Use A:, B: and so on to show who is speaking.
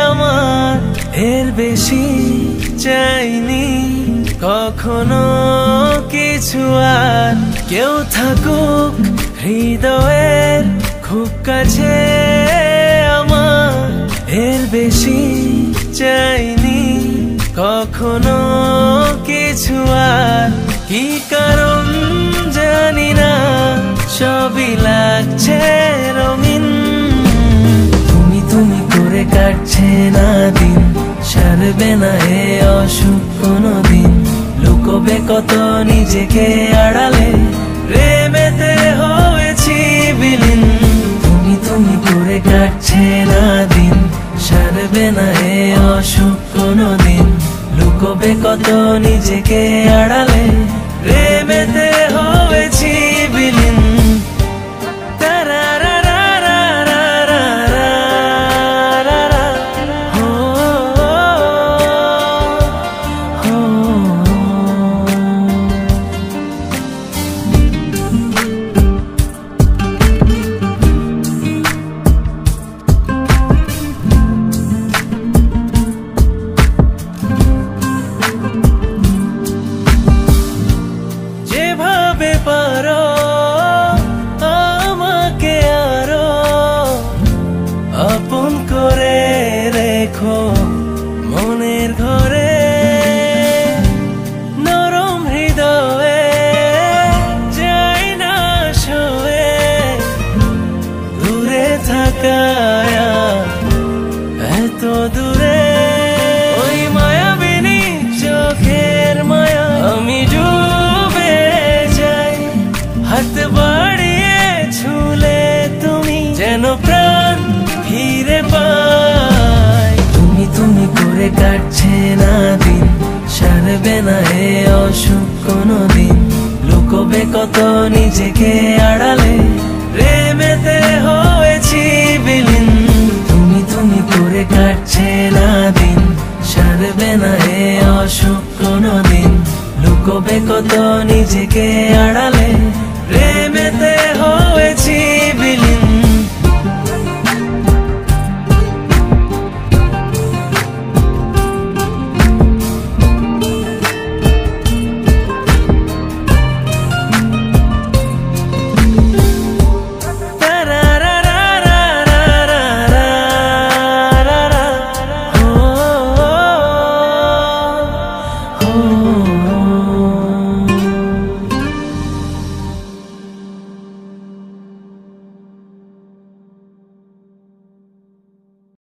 A: আমার, এর বেশি চাইনি কখনো কিছু। আর কেউ থাকুক হৃদয়ের খুব কাছে আমার, এর বেশি চাইনি কখনো কিছু। আর কি কারণ জানি না, সবই লাগছে রঙিন। তুমি তুমি করে কাটছে না দিন, সারবে না এ অসুখ কোনদিন। লুকোবে কত নিজেকে আড়ালে, প্রেমেতে হয়েছি বিলীন। তুমি তুমি করে কাটছে না দিন, সারবে না এ অসুখ কোনদিন। লুকোবে কত নিজেকে আড়ালে, প্রেমেতে হয়েছি বিলীন। পারো আমাকে আরো আপন করে রেখো মনের ঘরে। নরম হৃদয়ে যাই না শোয়ে, দূরে থাকায় এত দূরে। ওই মায়াবিনী চোখের মায়া আমি হাত বাড়িয়ে ছুলে তুমি যেন প্রাণ ফিরে পাই। তুমি তুমি করে কাটছে না দিন, সারবে না এ অসুখ কোনদিন। লুকোবে কত নিজেকে আড়ালে, প্রেমেতে হয়েছি বিলীন। তুমি তুমি করে কাটছে না দিন, সারবে না এ অসুখ কোনদিন। লুকোবে কত নিজেকে